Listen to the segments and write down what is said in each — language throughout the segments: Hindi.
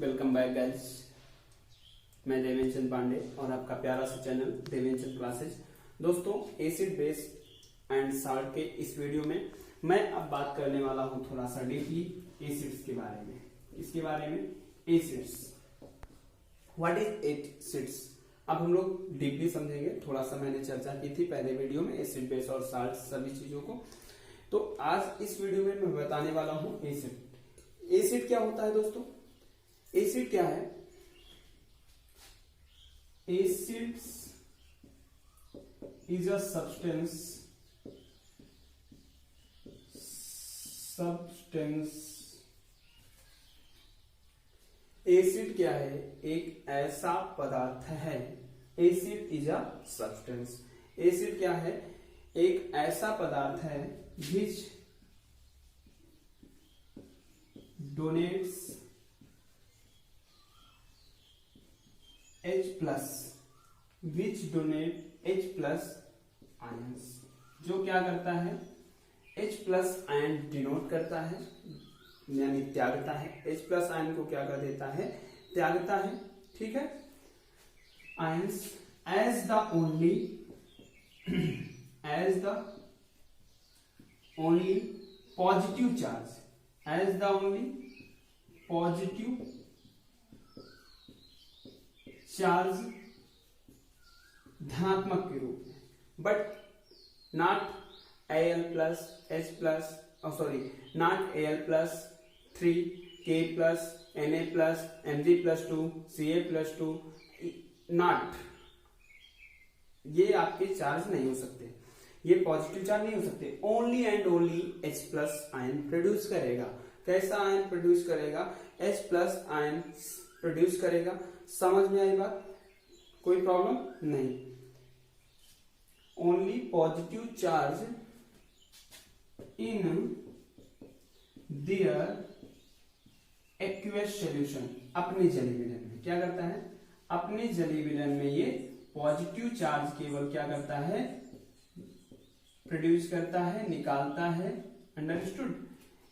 Welcome back guys. मैं देवेंद्र चंद पांडे और आपका प्यारा सा चैनल देवेंद्र चंद क्लासेज। दोस्तों, एसिड बेस एंड साल्ट के इस वीडियो में मैं अब बात करने वाला हूं थोड़ा सा डीपली एसिड्स के बारे में। इसके बारे में एसिड्स, व्हाट इज एसिड्स, अब हम लोग डीपली समझेंगे। थोड़ा सा मैंने चर्चा की थी पहले वीडियो में एसिड बेस और साल्ट सभी चीजों को। तो आज इस वीडियो में मैं बताने वाला हूं एसिड। एसिड क्या होता है दोस्तों? एसिड क्या है? Acids is a substance acid क्या है? एक ऐसा पदार्थ है। Acid is a substance. Acid क्या है? एक ऐसा पदार्थ है which donates H plus ions, जो क्या करता है? H plus आयन डिनोट करता है, यानी त्यागता है। H plus आयन को क्या कर देता है? त्यागता है। ठीक है। Ions as the only positive charge, as the only positive charge धनात्मक के रूप में, but not Al plus H plus not Al plus 3 K plus Na plus Mg plus 2 Ca plus 2, not, ये आपके चार्ज नहीं हो सकते, ये पॉजिटिव चार्ज नहीं हो सकते। Only and only H plus ion produce करेगा। कैसा आयन प्रोड्यूस करेगा? H प्लस आयन प्रोड्यूस करेगा। समझ में आई बात? कोई प्रॉब्लम नहीं। Only positive charge in their aqueous solution, अपने जलीय विलयन में क्या करता है? अपने जलीय विलयन में ये पॉजिटिव चार्ज केवल क्या करता है? प्रोड्यूस करता है, निकालता है। Understood?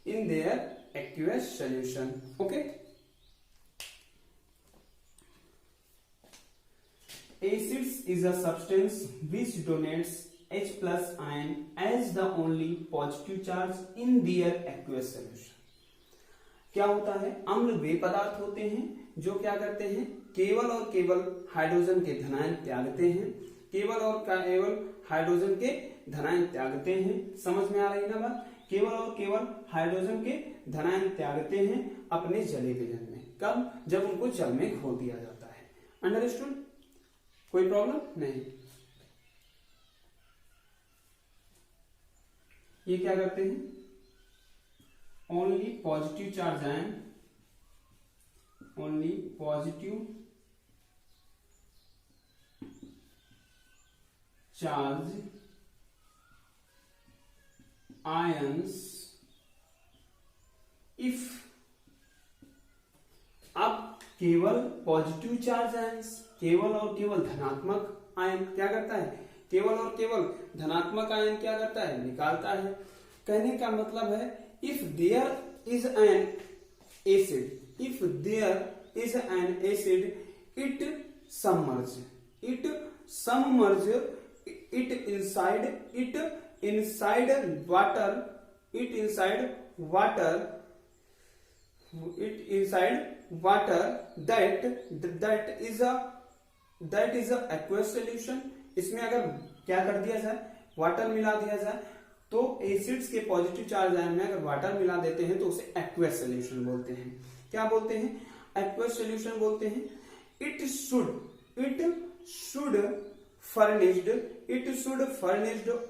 In their aqueous solution. Okay. Acids is a substance which donates H plus ion as the only positive charge in their aqueous solution। क्या होता है? अम्ल वे पदार्थ होते हैं जो क्या करते हैं? केवल और केवल हाइड्रोजन के धनायन त्यागते हैं। केवल और केवल हाइड्रोजन के धनायन त्यागते हैं। समझ में आ रही ना बात? केवल और केवल हाइड्रोजन के धनायन त्यागते हैं अपने जलीय विलयन में। कब? जब उनको जल में घोल दिया जाता है। अंडरस्टूड? कोई प्रॉब्लम नहीं। ये क्या करते हैं? Only positive charge ion, only positive charge ions if, अब केवल पॉजिटिव चार्ज आयंस, केवल और केवल धनात्मक आयन क्या करता है? केवल और केवल धनात्मक आयन क्या करता है? निकालता है। कहने का मतलब है if there is an acid, if there is an acid, it submerge it inside water that is a aqueous solution। इसमें अगर क्या कर दिया जाए? वाटर मिला दिया जाए तो एसिड्स के पॉजिटिव चार्ज आयन में अगर वाटर मिला देते हैं तो उसे एक्वस सॉल्यूशन बोलते हैं। क्या बोलते हैं? एक्वस सॉल्यूशन बोलते हैं। It should furnished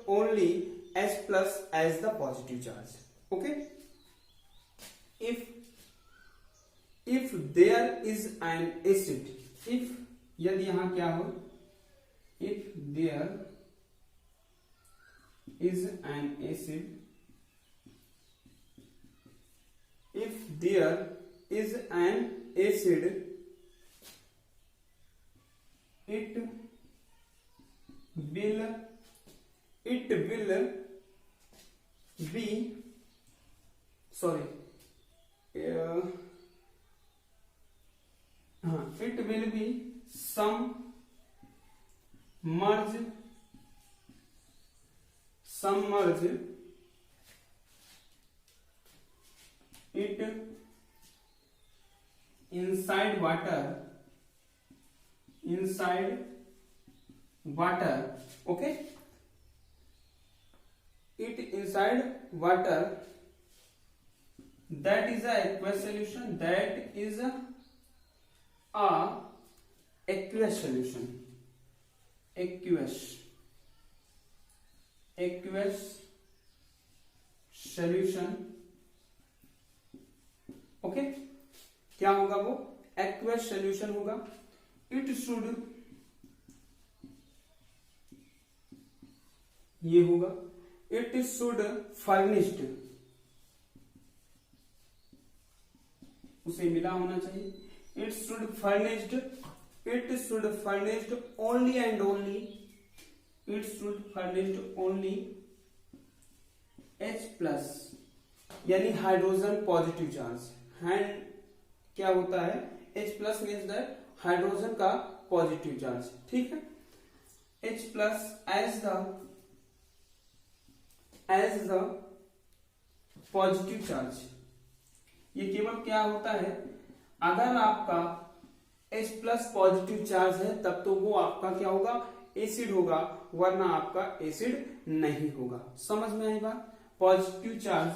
only H plus as the positive charge। Okay. If there is an acid, if, यदि यहां क्या हो? If there is an acid, if there is an acid, it will be, sorry, will be submerge it inside water, okay, it inside water, that is a aqueous solution, aqueous solution, okay, क्या होगा वो aqueous solution होगा. इट शुड, ये होगा इट शुड फर्निश्ड, उसे मिला होना चाहिए. It should furnished only and only, it should furnished only H plus, यानी हाइड्रोजन पॉजिटिव चार्ज. हैंड क्या होता है, H plus means that hydrogen का पॉजिटिव चार्ज, ठीक है. H plus as the positive charge. ये केवल क्या होता है, अगर आपका H प्लस पॉजिटिव चार्ज है तब तो वो आपका क्या होगा, एसिड होगा, वरना आपका एसिड नहीं होगा. समझ में आई बात. Positive charge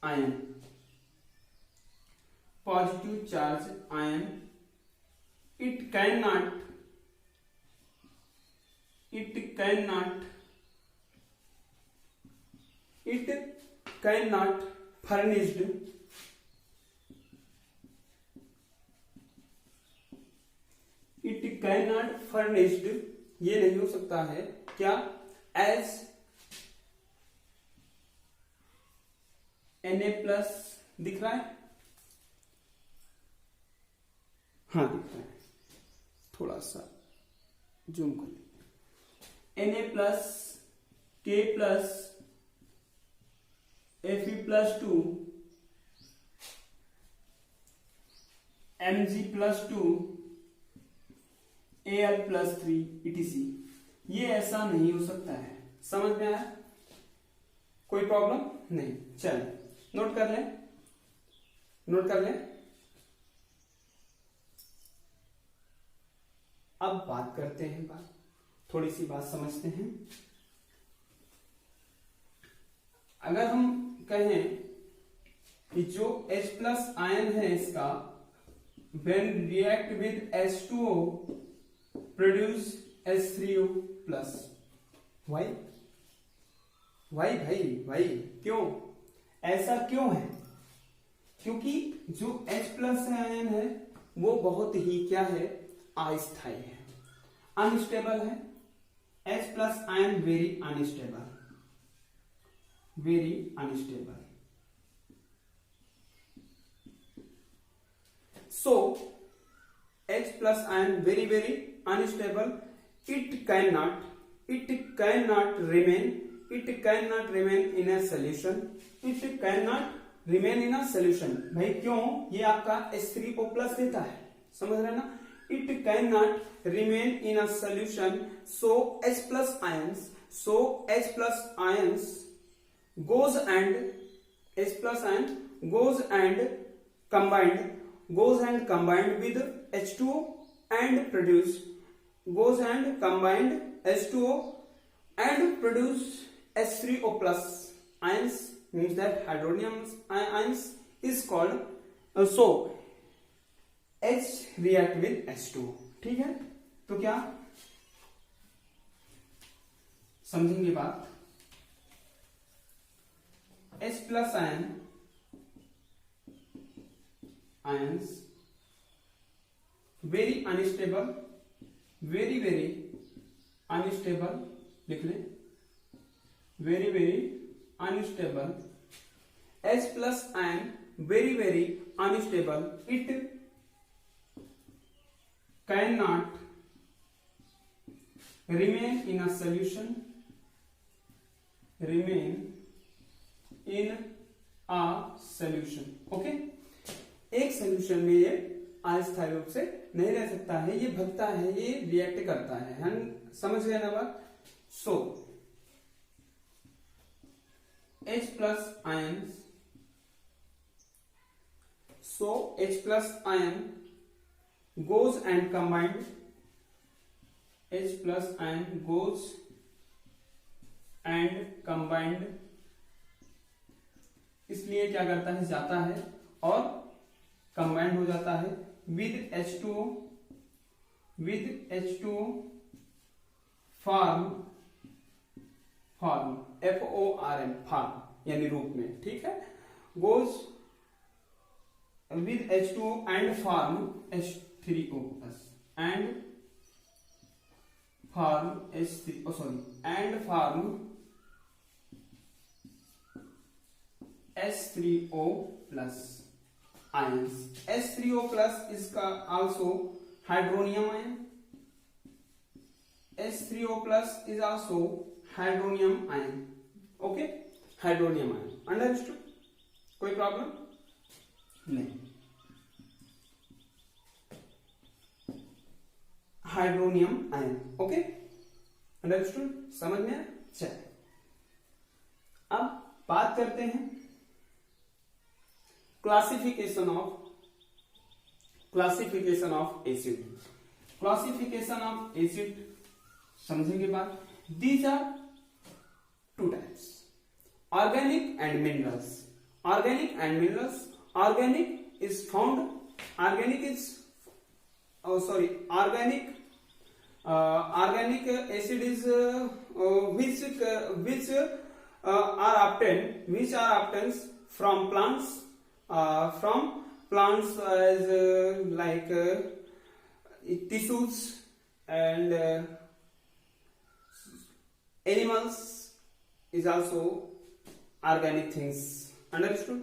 ion, it cannot furnished ये नहीं हो सकता है क्या, एज Na प्लस दिख रहा है, हाँ दिख रहा है, थोड़ा सा जूम कर लीजिए. Na plus K plus Fe plus 2 Mg plus 2 Al plus 3 etc. ये ऐसा नहीं हो सकता है. समझ में आया, कोई प्रॉब्लम नहीं. चलिए नोट कर लें. अब बात करते हैं, थोड़ी सी बात समझते हैं. अगर हम कहें कि जो H प्लस आयन है इसका when react with H2O produce H3O plus. Why भाई क्यों ऐसा क्यों है, क्योंकि जो H प्लस आयन है वो बहुत ही क्या है, अस्थायी है, अनस्टेबल है. H plus ion very unstable. So H plus ion very unstable. It cannot remain in a solution. भाई क्यों, ये आपका H3O प्लस देता है, समझ रहे ना. It cannot remain in a solution, so H plus ions goes and combined with H2O and produce H3O plus ions, means that hydronium ions is called so H react with H2O. ठीक है, तो क्या समझेंगे बात. H plus ions very unstable, very unstable, लिख लें, very unstable. H plus ion very unstable. It cannot remain in a solution, okay. एक सोल्यूशन में ये अस्थायी रूप से नहीं रह सकता है, ये भगता है, ये रिएक्ट करता है। हम समझ गए ना बात। सो H plus ions, so H plus ion goes and combined, H plus ion goes and combined, इसलिए क्या करता है, जाता है और कंबाइंड हो जाता है with H2O, with H2O form FORM form यानी रूप में, ठीक है। Goes with H2O and form H3O plus and form and form H3O plus ions. H3O plus is also hydronium ion. H3O plus is also hydronium ion. Okay, hydronium ion. Understood? कोई प्रॉब्लम नहीं। हाइड्रोनियम आयन, ओके, अंडरस्टूड, समझ में। चलिए अब बात करते हैं classification of acid. Classification of acid समझेंगे बात। These are two types, organic and minerals. Organic and minerals, organic acid is which are obtained from plants, as like tissues and animals is also organic things, understood।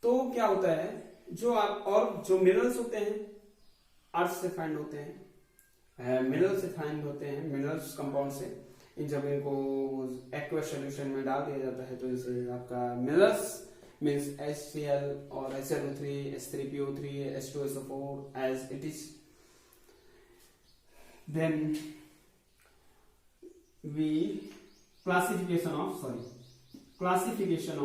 तो क्या होता है, जो मिनरल्स होते हैं अर्थ से फाइंड होते हैं, मिनरल से फाइंड होते हैं, मिनरल्स कंपाउंड से, इन जब इनको एक्वस सॉल्यूशन में डाल दिया जाता है तो इसे आपका मिनरल्स मींस HCl और HCl2, H3PO3, H2SO4 as it is, then we classification of acids. Classification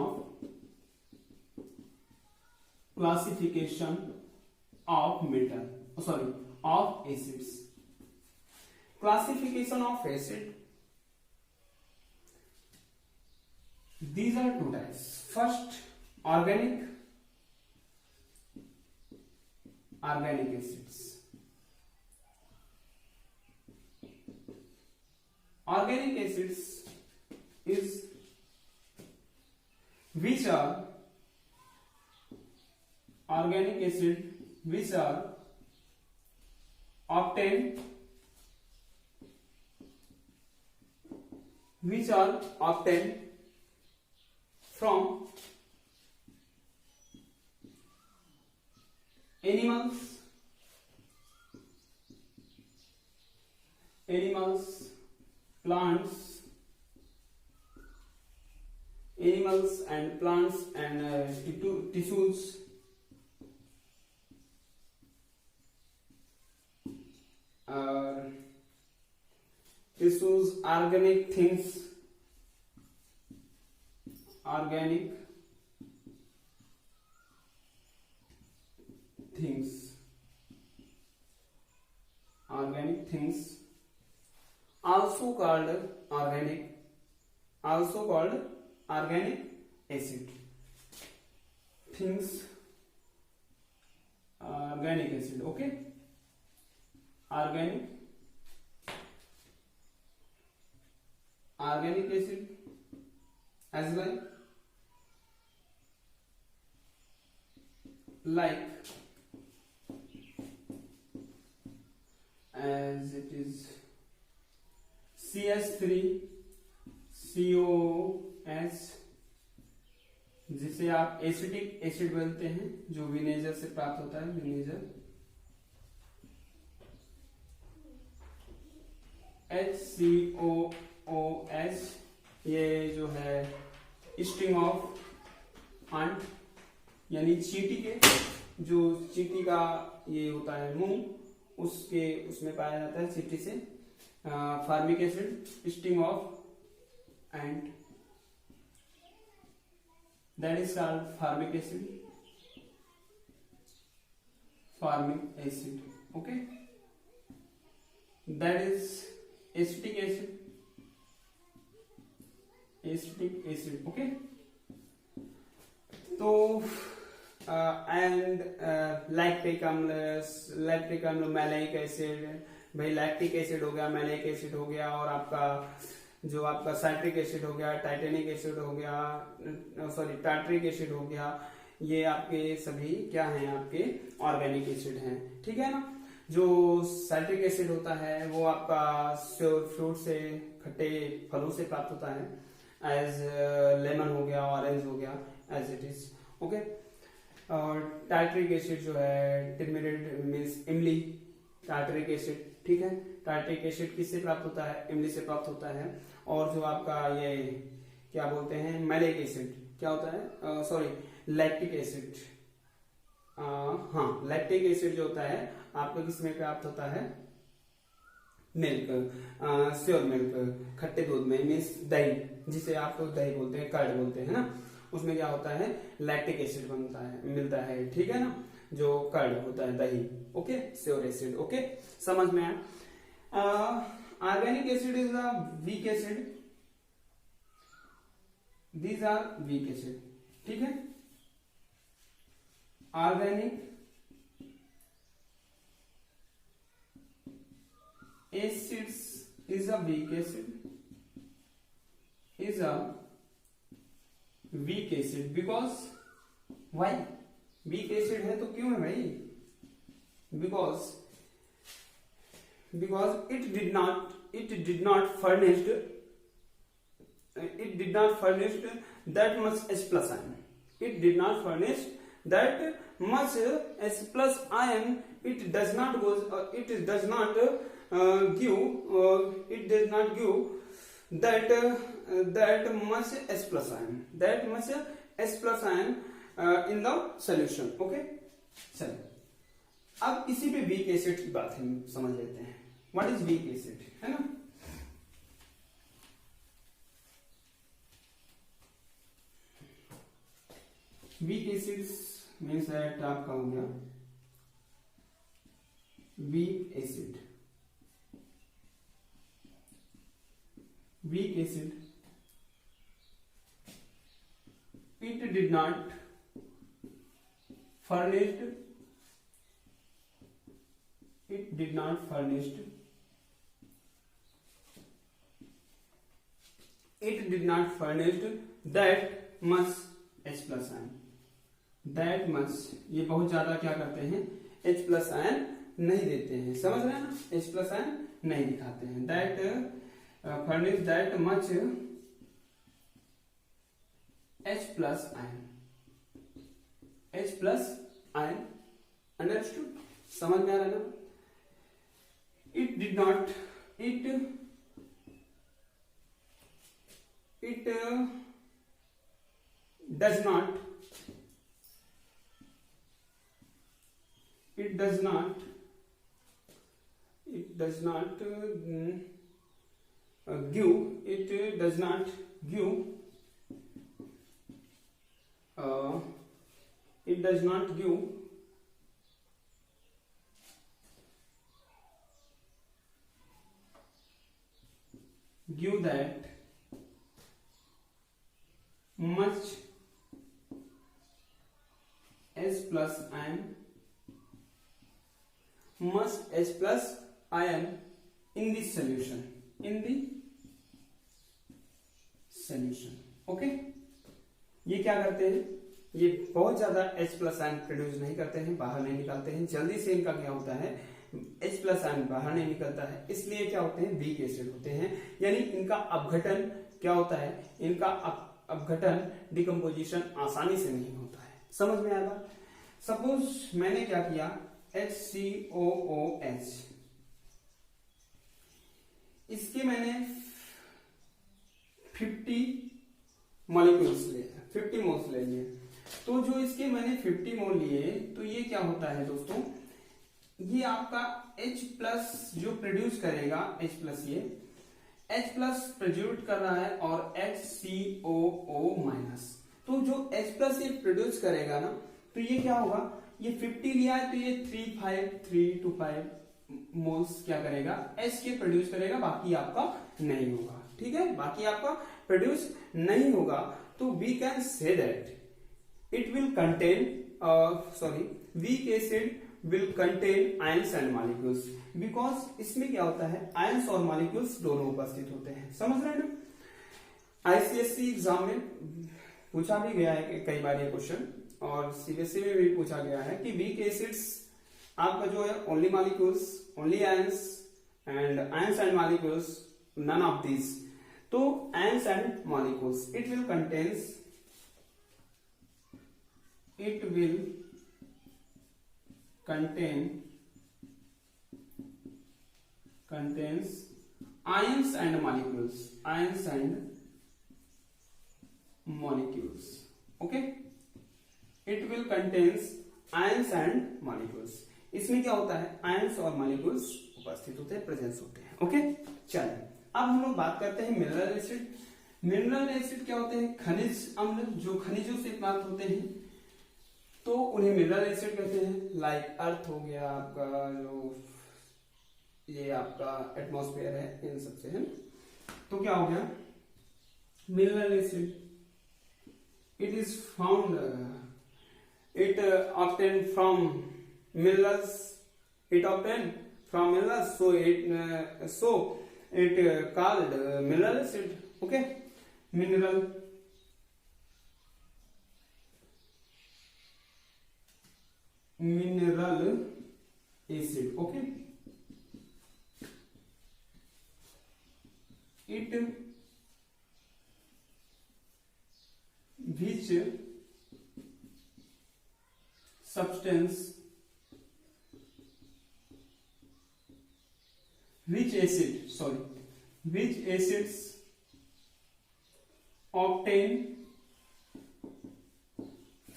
of acid, these are two types. First, organic acids. Organic acids is which are obtained from animals, plants and tissues, organic things, also called organic acid things, organic acid, okay, organic acid as well, like as it is CH3COOH, जिसे आप एसिटिक एसिड बोलते हैं, जो विनेगर से प्राप्त होता है, विनेगर, HCOOH, ये जो है स्टिंग ऑफ अंट, यानी चींटी के जो चींटी का ये होता है मुंह, उसमें पाया जाता है चींटी से formic acid, sting of ant, that is called formic acid, formic acid, okay, that is acetic acid, acetic acid, okay. तो एंड लैक्टिक अम्ल, मैलाइक एसिड, भाई लैक्टिक एसिड हो गया, मैलाइक एसिड हो गया, और आपका साइट्रिक एसिड हो गया, टाइटेनिक एसिड हो गया, सॉरी टार्ट्रिक एसिड हो गया, ये आपके सभी क्या हैं, आपके ऑर्गेनिक एसिड हैं, ठीक है ना। जो साइट्रिक एसिड होता है वो आपका श्योर फ्रूट से, खट्टे फलों से प्राप्त होता है, एज लेमन हो गया, ऑरेंज हो गया, एज इट इज, ओके। और टार्ट्रिक एसिड जो है, टिर्मेरिड मीन्स इमली, टार्ट्रिक एसिड, ठीक है। टार्ट्रिक एसिड किससे प्राप्त होता है, इमली से प्राप्त होता है। और जो आपका ये क्या बोलते हैं, मैलिक एसिड, क्या होता है, सॉरी लैक्टिक एसिड, हाँ लैक्टिक एसिड जो होता है आपको किसमें प्राप्त होता है, मिल्क, श्योर मिल्क, खट्टे दूध में, मीन्स दही, जिसे आप दही बोलते हैं, कर्ड बोलते हैं ना, उसमें क्या होता है, लैक्टिक एसिड बनता है, मिलता है, ठीक है ना, जो कर्ड होता है, दही, ओके, श्योर एसिड, ओके, समझ में आया। Organic acid is a weak acid, these are weak acid, ठीक है। Organic acids is a weak acid, is a weak acid because why weak acid है तो क्यों है भाई, because it did not furnished that much H plus ion, it did not furnish that much H plus ion, it does not give that much H plus ion in the solution, okay। चलिए अब इसी पे वीक एसिड की बात हम समझ लेते हैं, व्हाट इज वीक एसिड, है ना। वीक एसिड्स मीन्स दैट आपका हो गया weak acid, weak acid, it did not furnished that much H plus ion, that much, ये बहुत ज्यादा क्या करते हैं, H plus ion नहीं देते हैं, समझ रहे हैं ना, H plus ion नहीं दिखाते हैं, that furnish that much H plus ion, understood, समझ में आ रहा है ना। it does not give that much H plus ion in the solution, okay. ये क्या करते हैं, ये बहुत ज्यादा H प्लस आयन प्रोड्यूस नहीं करते हैं, बाहर नहीं निकालते हैं, जल्दी से इनका क्या होता है, H प्लस आयन बाहर नहीं निकलता है, इसलिए क्या होते हैं, वीक एसिड होते हैं, यानी इनका अपघटन क्या होता है, इनका अपघटन डिकम्पोजिशन आसानी से नहीं होता है, समझ में आया। सपोज मैंने क्या किया, HCOOH, इसके मैंने 50 मॉलिक्यूल्स लिए, 50 मोल्स ले लिए, तो जो इसके मैंने 50 मोल लिए, तो ये क्या होता है दोस्तों, ये आपका H प्लस जो प्रोड्यूस करेगा, H प्लस ये H प्लस प्रोड्यूस कर रहा है और HCOO माइनस। तो जो H प्लस ये प्रोड्यूस करेगा ना, तो ये क्या होगा, ये 50 लिया है तो ये 3 to 5 मोल्स क्या करेगा, H के प्रोड्यूस करेगा, बाकी आपका नहीं होगा। ठीक है, बाकी आपका प्रोड्यूस नहीं होगा। तो we can say that it will contain weak acid will contain ions and molecules, because इसमें क्या होता है, आयंस और मॉलिक्यूल्स दोनों उपस्थित होते हैं। समझ रहे हैं ना। आईसीएससी एग्जाम में पूछा भी गया है कई बार ये क्वेश्चन, और सीबीएसई में भी पूछा गया है कि वीक एसिड्स आपका जो है only molecules, only ions and molecules, none of this. तो ions and molecules it will contains ions and molecules. Okay, it will contains ions and molecules. इसमें क्या होता है, आयंस और मॉलिक्यूल्स उपस्थित होते हैं, प्रेजेंस होते हैं। ओके, चलिए अब हम लोग बात करते हैं मिनरल एसिड। मिनरल एसिड क्या होते हैं, खनिज अम्ल जो खनिजों से प्राप्त होते हैं, तो उन्हें मिनरल एसिड कहते हैं। लाइक अर्थ हो गया आपका, जो ये आपका एटमॉस्फेयर है, इन सबसे है। तो क्या हो गया, mineral acid it is found, it obtained from minerals, so it called mineral acid. Okay, mineral acid. Okay, it which substance, which acids obtained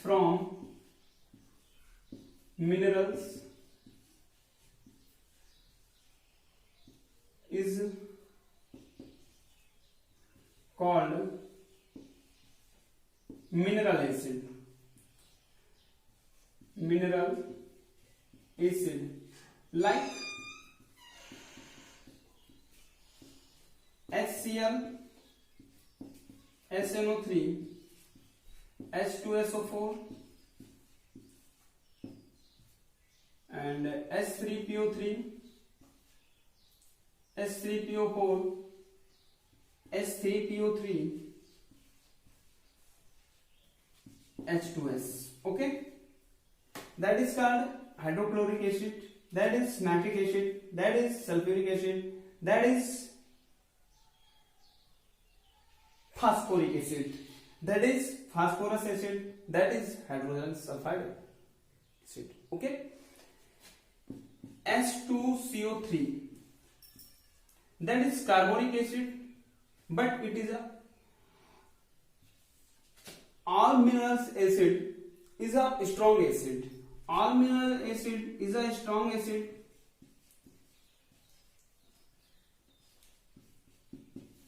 from minerals is called mineral acid. Mineral acid, like HCl, SNO3, H2SO4 and H3PO3, H3PO4, H3PO3, H2S. Okay, that is called hydrochloric acid, that is nitric acid, that is sulfuric acid, that is phosphoric acid, that is phosphorus acid, that is hydrogen sulfide acid. Okay, H2CO3, that is carbonic acid, but it is a all minerals acid is a strong acid. All mineral acid is a strong acid.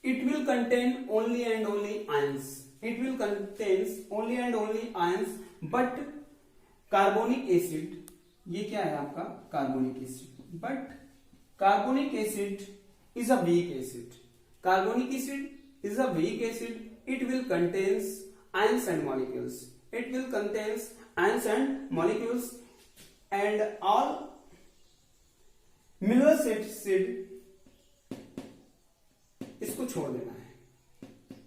It will contain only and only ions. It will contains only and only ions. But carbonic acid, ये क्या है आपका carbonic acid, but carbonic acid is a weak acid. Carbonic acid is a weak acid. It will contains ions and molecules. It will contains ions and molecules, and all mineral acid इसको छोड़ देना है,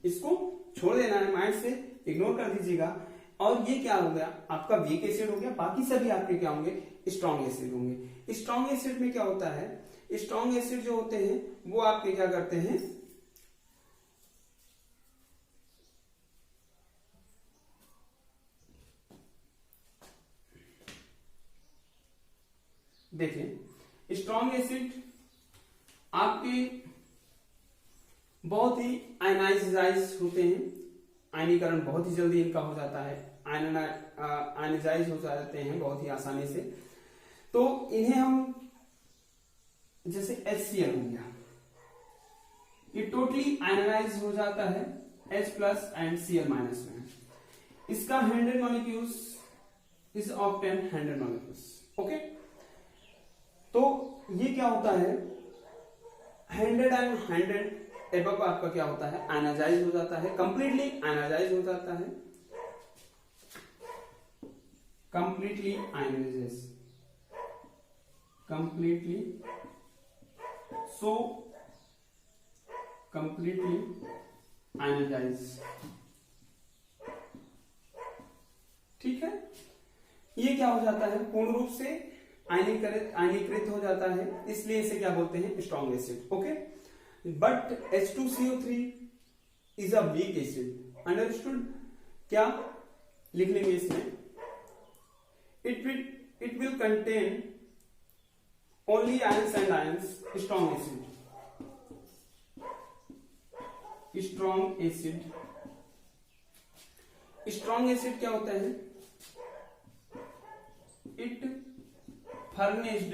इसको छोड़ देना है, माइंड से इग्नोर कर दीजिएगा। और ये क्या हो गया आपका वीक एसिड हो गया, बाकी सभी आपके क्या होंगे, स्ट्रॉन्ग एसिड होंगे। स्ट्रॉन्ग एसिड में क्या होता है, स्ट्रॉन्ग एसिड जो होते हैं वो आपके क्या करते हैं, देखिए स्ट्रॉन्ग एसिड आपके बहुत ही आयनाइज होते हैं, आयनीकरण बहुत ही जल्दी इनका हो जाता है, आयनाइज हो जाते हैं बहुत ही आसानी से। तो इन्हें हम जैसे HCl हो गया, ये टोटली आयनाइज हो जाता है H plus and Cl minus में। इसका 100 molecules is obtain 100 molecules. Okay, तो ये क्या होता है 100 एंड 100 एबव आपका क्या होता है आयनाइज हो जाता है, कंप्लीटली आयनाइज हो जाता है, completely ionise, completely, so completely ionise. ठीक है, ये क्या हो जाता है पूर्ण रूप से आयनीकृत हो जाता है, इसलिए इसे क्या बोलते हैं strong acid. Okay, but H2CO3 is a weak acid, understood. क्या लिख लेंगे इसमें, it will contain only ions and ions, strong acid, strong acid. Strong acid क्या होता है, it furnished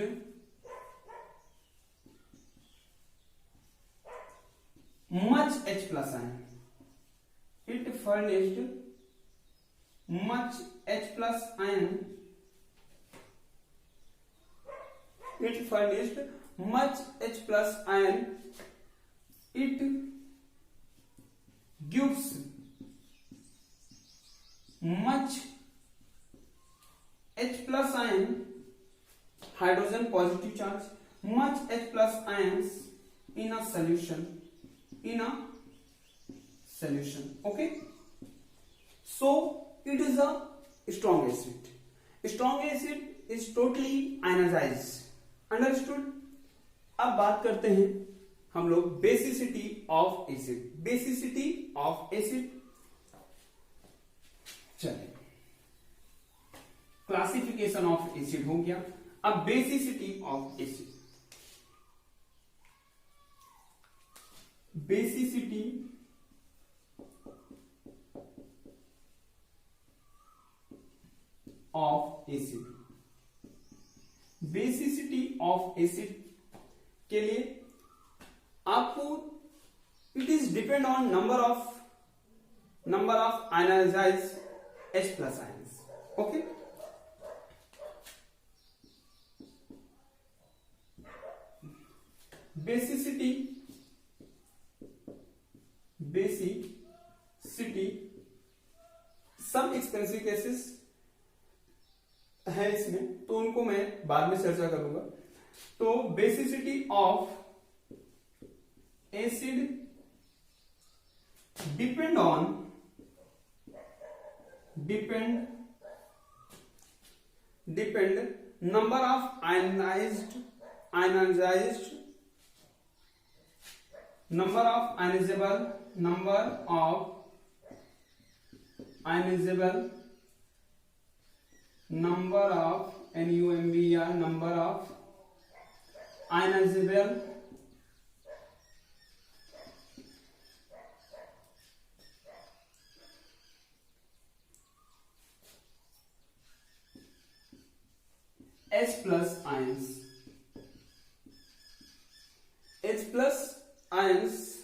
much H plus ion, it furnished much H plus ion, it furnished much H plus ion, it gives much H plus ion hydrogen positive charge, much H plus ions in a solution, okay, so it is a strong acid. Strong acid is totally ionized, understood। अब बात करते हैं हम लोग basicity of acid, basicity of acid. चलिए, क्लासिफिकेशन ऑफ एसिड हो गया, अब basicity of acid. Basicity of acid, basicity of acid के लिए आपको it is depend on number of ionised H plus ions. Okay, basicity सब एक्सपेंसिव केसेस है इसमें, तो उनको मैं बाद में चर्चा करूंगा। तो basicity of acid depend number of ionized number of ionizable, number of NUMBR, number of ionizable H plus ions, H plus ions,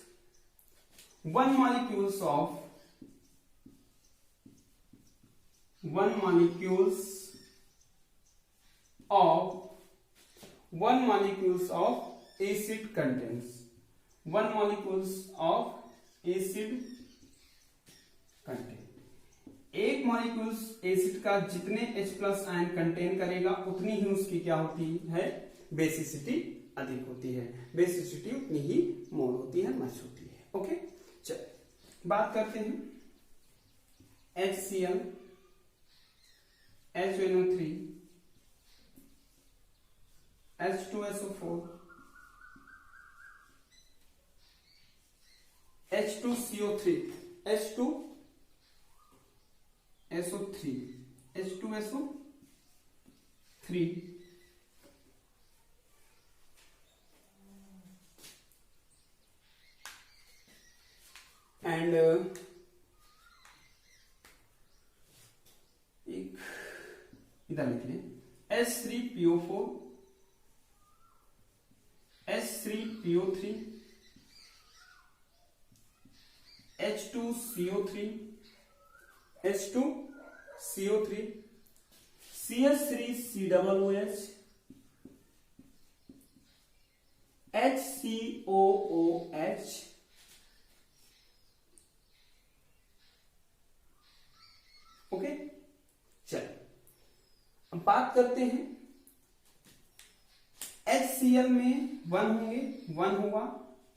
one molecules of acid contains, one molecules of acid contain, एक मॉलिक्यूल्स एसिड का जितने H प्लस आयन कंटेन करेगा उतनी ही उसकी क्या होती है बेसिसिटी अधिक होती है, बेसिसिटी उतनी ही मोर होती है, मच होती है। ओके, चलिए बात करते हैं HCl, HNO3, H2SO4, H2CO3, H2SO3 and इधर लिख लें H3PO4 H3PO3 H2CO3 H2CO3 CH3COOH HCOOH okay. चलिए अब बात करते हैं HCl में 1 होंगे, 1 होगा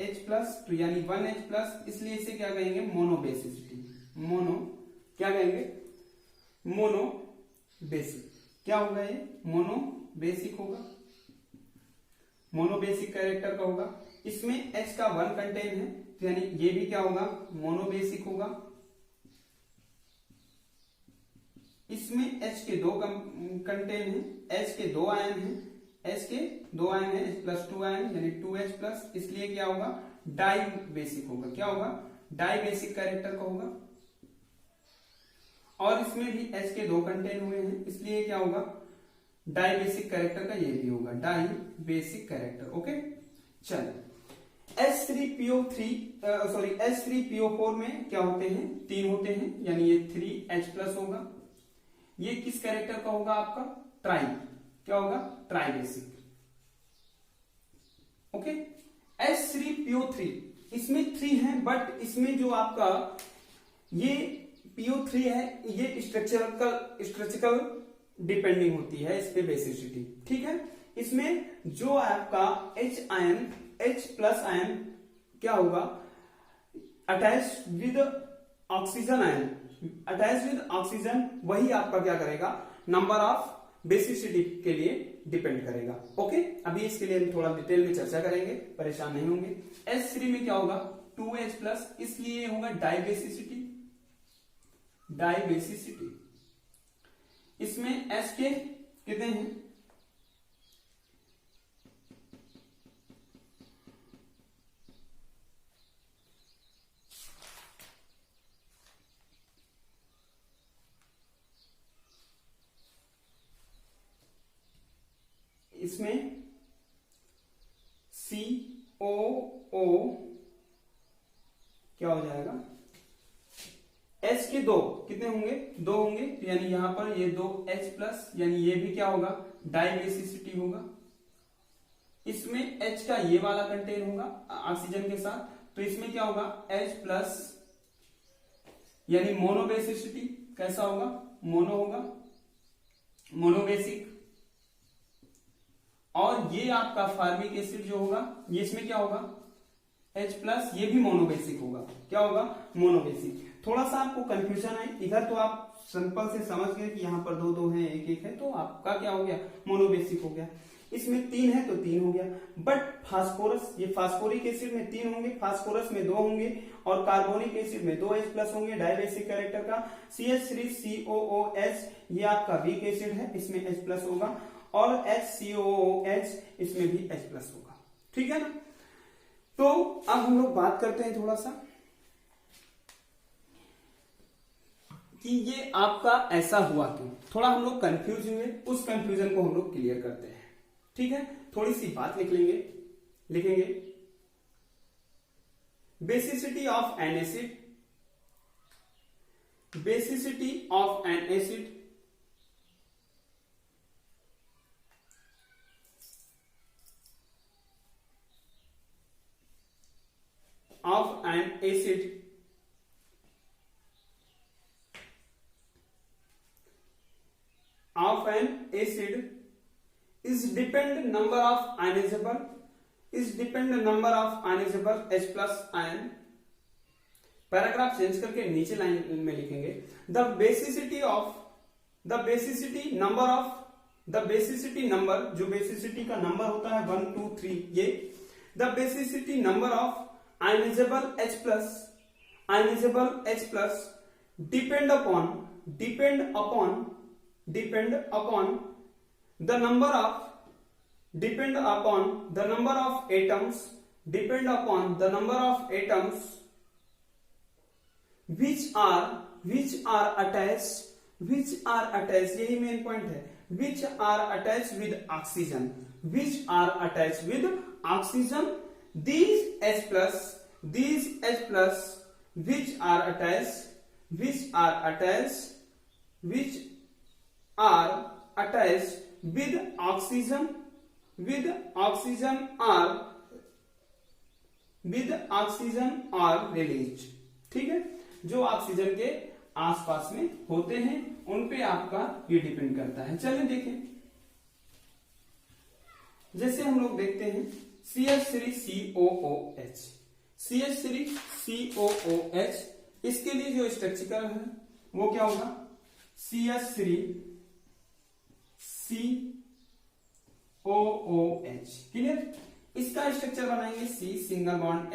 H प्लस, तो यानी 1H प्लस, इसलिए इसे क्या कहेंगे मोनो बेसिसिटी। मोनो क्या कहेंगे, मोनो बेसिक। क्या होगा ये, मोनो बेसिक होगा, मोनो बेसिक कैरेक्टर का होगा। इसमें H का 1 कंटेन है, तो यानी ये भी क्या होगा, मोनो बेसिक होगा। इसमें H के 2 कंटेन है, H के 2 आयन है, H के 2 आयन है, H प्लस 2 आयन यानी 2H प्लस, इसलिए क्या होगा, डाई बेसिक होगा। क्या होगा, डाई बेसिक कैरेक्टर का होगा। और इसमें भी H के 2 कंटेन हुए हैं, इसलिए क्या होगा, डाई बेसिक कैरेक्टर का ये भी होगा, डाई बेसिक कैरेक्टर। ओके चलिए H3PO4 में क्या होते हैं, 3 होते हैं, यानी ये 3H प्लस होगा। ये किस कैरेक्टर का होगा आपका, ट्राई। क्या होगा, ट्राई बेसिक। ओके H3PO3 इसमें 3 है, बट इसमें जो आपका ये PO3 है, ये स्ट्रक्चरल डिपेंडिंग होती है इस पे बेसिसिटी। ठीक है, इसमें जो आपका H ion, H plus ion क्या होगा, attach with oxygen ion, attach with oxygen, वही आपका क्या करेगा, नंबर ऑफ बेसिसिटी के लिए डिपेंड करेगा। ओके अभी इसके लिए हम थोड़ा डिटेल में चर्चा करेंगे, परेशान नहीं होंगे। H3 में क्या होगा, 2H प्लस, इसलिए होगा डाई बेसिसिटी। डाई बेसिसिटी इसमें H के कितने हैं, इसमें COO क्या हो जाएगा, H के 2 कितने होंगे, 2 होंगे, तो यानी यहां पर ये 2H प्लस, यानी ये भी क्या होगा, डाई बेसिसिटी होगा। इसमें H का ये वाला कंटेन होगा ऑक्सीजन के साथ, तो इसमें क्या होगा, H प्लस, यानी मोनो बेसिसिटी। कैसा होगा, मोनो होगा, मोनो बेसिक। और ये आपका फार्मिक एसिड जो होगा, ये इसमें क्या होगा, H प्लस, ये भी मोनोबेसिक होगा। क्या होगा, मोनोबेसिक। थोड़ा सा आपको कंफ्यूजन है, इधर तो आप सिंपल से समझ गए कि यहाँ पर 2 है, 1 है, तो आपका क्या हो गया, मोनोबेसिक हो गया। इसमें 3 है तो 3 हो गया। बट फास्फोरस, ये फास्फोरिक एसिड में 3 होंगे, फास्फोरस में 2 होंगे, और कार्बोनिक एसिड में 2H प्लस होंगे, डाइबेसिक कैरेक्टर का। CH3COOH ये आपका वीक एसिड है, इसमें H प्लस होगा, और HCOOH इसमें भी H प्लस होगा। ठीक है ना। तो अब हम लोग बात करते हैं थोड़ा सा कि ये आपका ऐसा हुआ क्यों। थोड़ा हम लोग कंफ्यूज हुए, उस कंफ्यूजन को हम लोग क्लियर करते हैं। ठीक है, थोड़ी सी बात लिखेंगे। Basicity of N acid, basicity of N acid of an acid is depend number of ionizable H plus ion। Paragraph change करके नीचे लाइन में लिखेंगे द बेसिसिटी नंबर, जो बेसिसिटी का नंबर होता है 1 2 3, ये the basicity number of ionizable H plus depend upon the number of atoms which are attached, यही मेन पॉइंट है, which are attached with oxygen, which are attached with oxygen, these H plus which are attached with oxygen are released। ठीक है, जो ऑक्सीजन के आसपास में होते हैं उन पे आपका ये डिपेंड करता है। चलिए देखें, जैसे हम लोग देखते हैं CH3COOH, CH3COOH, इसके लिए जो स्ट्रक्चर है वो क्या होगा, CH3COOH। क्लियर, इसका स्ट्रक्चर बनाएंगे C सिंगल बॉन्ड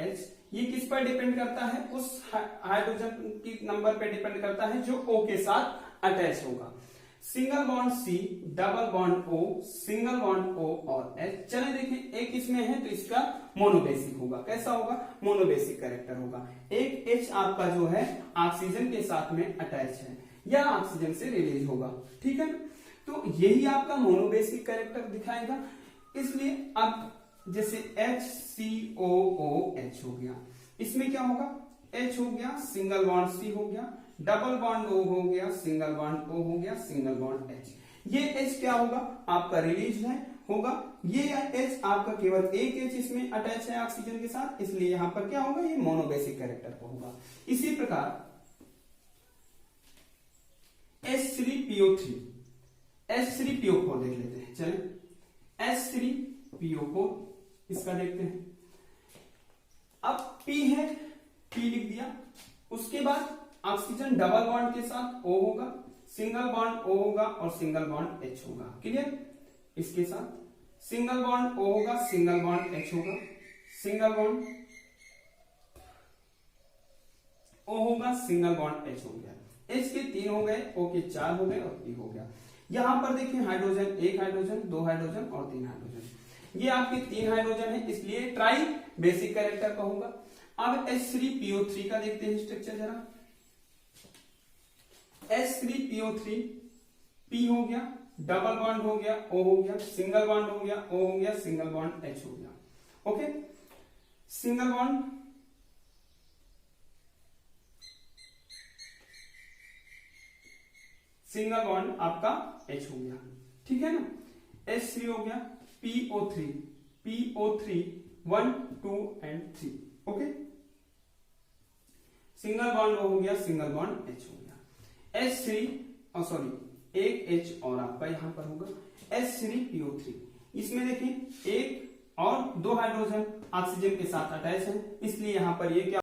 H। ये किस पर डिपेंड करता है, उस हाइड्रोजन की नंबर पे डिपेंड करता है जो O के साथ अटैच होगा। Single bond C, double bond O, single bond O और H। चले देखें, एक इसमें है तो इसका मोनोबेसिक होगा। कैसा होगा, मोनोबेसिक कैरेक्टर होगा। एक H आपका जो है ऑक्सीजन के साथ में अटैच है या ऑक्सीजन से रिलीज होगा। ठीक है, तो यही आपका मोनोबेसिक कैरेक्टर दिखाएगा। इसलिए अब जैसे HCOOH हो गया, इसमें क्या होगा, H हो गया, सिंगल बॉन्ड C हो गया, डबल बॉन्ड O हो गया, सिंगल बॉन्ड O हो गया, सिंगल बॉन्ड H। ये H क्या होगा, आपका रिलीज है होगा। ये H आपका केवल एक H इसमें अटैच है ऑक्सीजन के साथ, इसलिए यहां पर क्या होगा, ये मोनोबेसिक कैरेक्टर का होगा। इसी प्रकार H3PO4 देख लेते हैं। चलें, H3PO4 इसका देखते हैं। अब P है, P लिख दिया, उसके बाद ऑक्सीजन डबल बॉन्ड के साथ O होगा, सिंगल बॉन्ड O होगा और सिंगल बॉन्ड H होगा। क्लियर, इसके साथ सिंगल बॉन्ड O होगा, सिंगल बॉन्ड H होगा, सिंगल बॉन्ड O होगा, सिंगल बॉन्ड H हो गया। H के 3 हो गए, O के 4 हो गए और P हो गया। यहां पर देखिए हाइड्रोजन, 1 हाइड्रोजन, 2 हाइड्रोजन और 3 हाइड्रोजन। ये आपके 3 हाइड्रोजन है, इसलिए ट्राई बेसिक कैरेक्टर का होगा। अब H3PO3 का देखते हैं स्ट्रक्चर जरा। H3PO3, P हो गया, डबल बॉन्ड हो गया, O हो गया, सिंगल बॉन्ड हो गया, O हो गया, सिंगल बॉन्ड H हो गया। ओके, सिंगल बॉन्ड आपका H हो गया। ठीक है ना, H3 हो गया, PO3 1 2 and 3। Okay, single bond O हो गया, सिंगल बॉन्ड H हो गया। H3 एक H और आपका यहां पर होगा H3PO3। इसमें देखिए 1 और 2 हाइड्रोजन ऑक्सीजन के साथ अटैच है, इसलिए यहां पर ये क्या